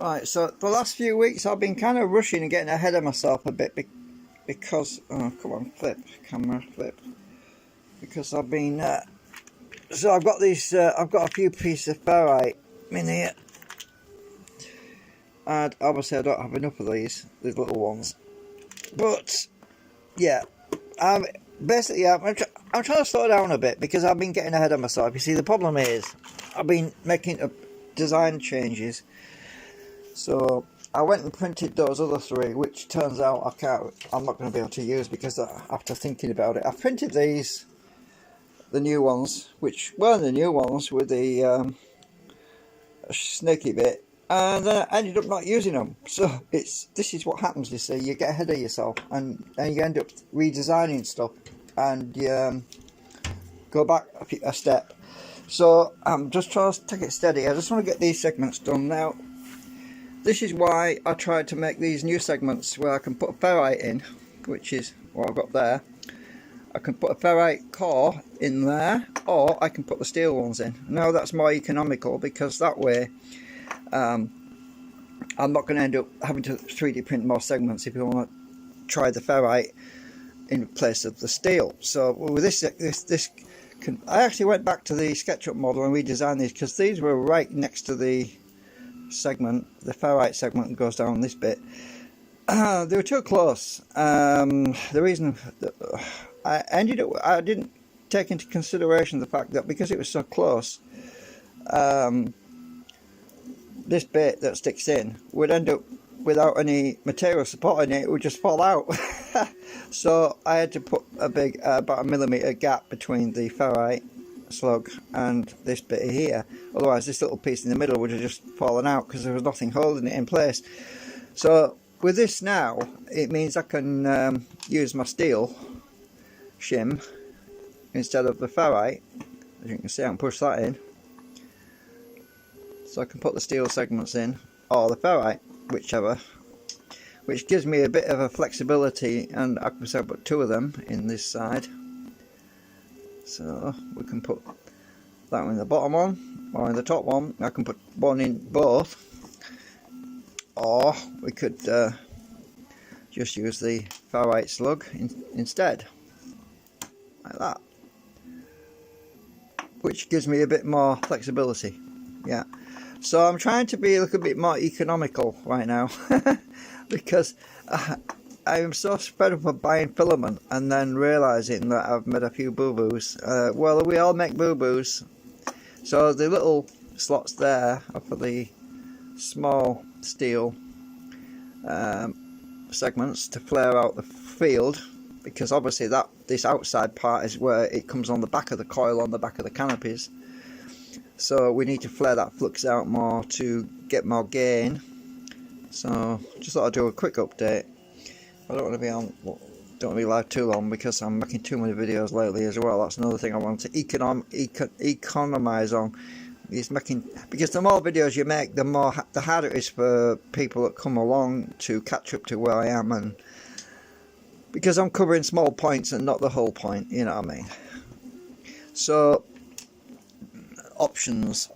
Right, so the last few weeks I've been kind of rushing and getting ahead of myself a bit because, oh come on, flip, camera, flip. Because I've been, so I've got these, I've got a few pieces of ferrite in here. And obviously I don't have enough of these little ones. But, yeah, basically I'm trying to slow down a bit because I've been getting ahead of myself. You see, the problem is I've been making design changes. So I went and printed those other three, which turns out I'm not going to be able to use because after thinking about it, I printed these, the new ones, which weren't the new ones with the snaky bit, and then I ended up not using them. So this is what happens. You see, you get ahead of yourself, and you end up redesigning stuff, and you go back a step. So I'm just trying to take it steady. I just want to get these segments done now. This is why I tried to make these new segments where I can put a ferrite in, which is what I've got there. I can put a ferrite core in there, or I can put the steel ones in. Now that's more economical because that way I'm not going to end up having to 3D print more segments if you want to try the ferrite in place of the steel. So with this I actually went back to the SketchUp model and redesigned these because these were right next to the segment, the ferrite segment that goes down this bit. They were too close. The reason that I didn't take into consideration the fact that because it was so close, this bit that sticks in would end up without any material supporting it. It would just fall out. So I had to put a big about a millimetre gap between the ferrite slug and this bit here, otherwise this little piece in the middle would have just fallen out because there was nothing holding it in place. So with this now, it means I can use my steel shim instead of the ferrite. As you can see, I can push that in, so I can put the steel segments in or the ferrite, whichever, which gives me a bit of a flexibility, and I can put two of them in this side. So we can put that one in the bottom one, or in the top one. I can put one in both, or we could just use the ferrite slug instead, like that, which gives me a bit more flexibility. Yeah, so I'm trying to be a little bit more economical right now because I am so fed up of buying filament and then realising that I've made a few boo-boos. Well, we all make boo-boos. So the little slots there are for the small steel segments to flare out the field, because obviously this outside part is where it comes on the back of the coil, on the back of the canopies. So we need to flare that flux out more to get more gain. So just thought I'd do a quick update. I don't want to be on, don't want to be live too long because I'm making too many videos lately as well. That's another thing I want to economize on, is making, because the more videos you make, the harder it is for people that come along to catch up to where I am, and because I'm covering small points and not the whole point, you know what I mean. So options,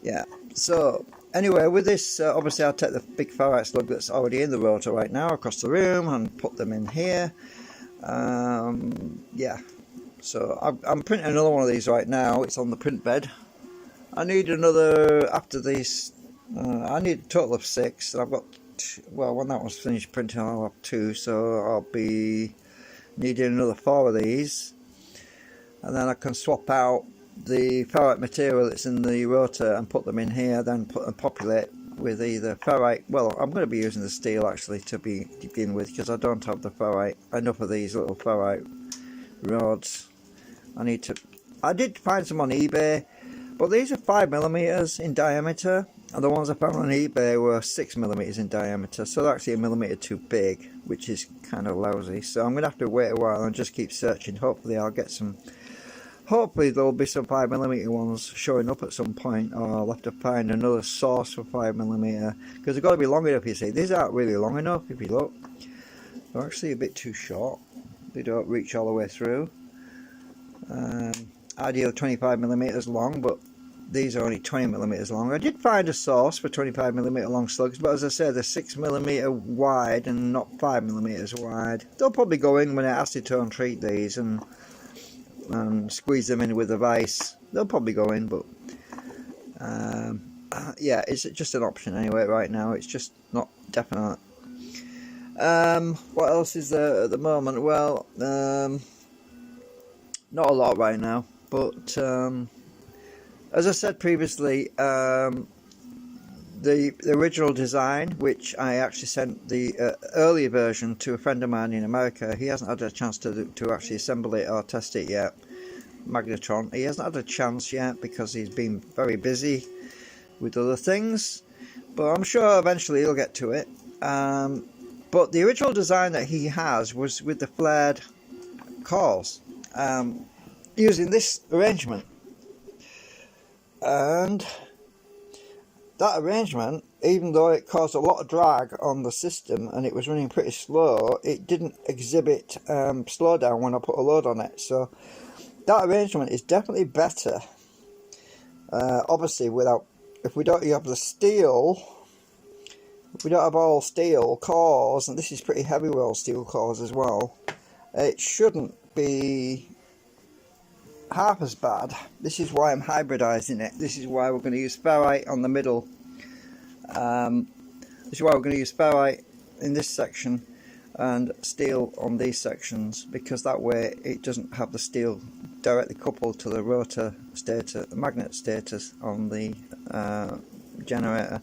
yeah. So anyway, with this, obviously I'll take the big ferrite slug that's already in the rotor right now across the room and put them in here. Yeah, so I'm printing another one of these right now. It's on the print bed. I need another, after these, I need a total of 6. I've got, well, when that one's finished printing I'll have 2, so I'll be needing another 4 of these. And then I can swap out the ferrite material that's in the rotor and put them in here, then populate with either ferrite. Well, I'm going to be using the steel actually to begin with, because I don't have the ferrite, enough of these little ferrite rods. I did find some on eBay, but these are 5mm in diameter, and the ones I found on eBay were 6mm in diameter, so they're actually a millimetre too big, which is kind of lousy. So I'm going to have to wait a while and just keep searching. Hopefully I'll get some. Hopefully there'll be some 5mm ones showing up at some point, or I'll have to find another source for 5mm, because they've got to be long enough, you see. These aren't really long enough, if you look. They're actually a bit too short. They don't reach all the way through. Ideal 25mm long, but these are only 20mm long. I did find a source for 25mm long slugs, but as I said, they're 6mm wide and not 5mm wide. They'll probably go in when I acetone treat these and squeeze them in with a vice. They'll probably go in, but yeah, it's just an option anyway right now. It's just not definite. What else is there at the moment? Well, not a lot right now, but as I said previously, the original design, which I actually sent the earlier version to a friend of mine in America, he hasn't had a chance to actually assemble it or test it yet. Magnetron, he hasn't had a chance yet because he's been very busy with other things, but I'm sure eventually he'll get to it. But the original design that he has was with the flared cores, using this arrangement. And that arrangement, even though it caused a lot of drag on the system and it was running pretty slow, it didn't exhibit slowdown when I put a load on it. So that arrangement is definitely better. Obviously, if we don't have the steel, if we don't have all steel cores, and this is pretty heavy roll steel cores as well, it shouldn't be half as bad. This is why I'm hybridizing it. This is why we're going to use ferrite on the middle. This is why we're going to use ferrite in this section and steel on these sections, because that way it doesn't have the steel directly coupled to the rotor stator, the magnet status on the generator.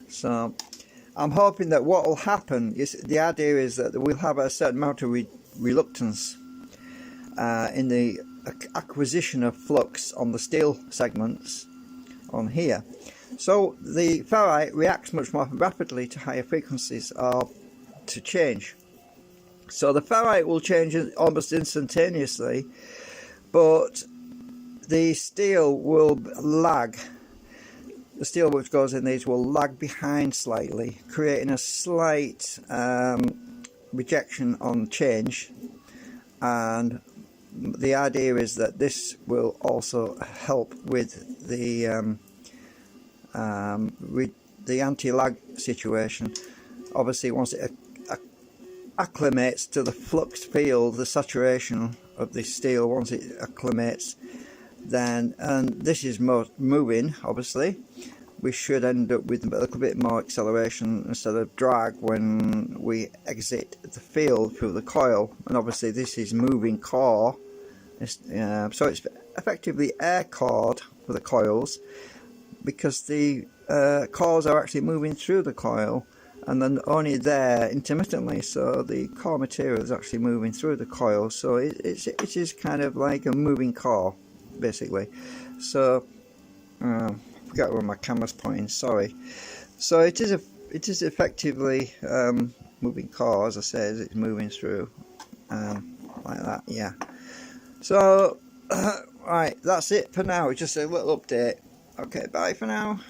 So I'm hoping that what will happen is, the idea is that we'll have a certain amount of reluctance in the acquisition of flux on the steel segments on here. So the ferrite reacts much more rapidly to higher frequencies or to change. So the ferrite will change almost instantaneously, but the steel will lag. The steel which goes in these will lag behind slightly, creating a slight rejection on change, and the idea is that this will also help with the anti-lag situation. Obviously, once it acclimates to the flux field, the saturation of the steel, once it acclimates, then, and this is moving, obviously, we should end up with a little bit more acceleration instead of drag when we exit the field through the coil. And obviously this is moving core, so it's effectively air cored for the coils, because the cores are actually moving through the coil and then only there intermittently, so the core material is actually moving through the coil. So it is kind of like a moving core, basically. So I forgot where my camera's pointing, sorry. So it is effectively moving core, as I said, it's moving through like that, yeah. So right, that's it for now. Just a little update. Okay, bye for now.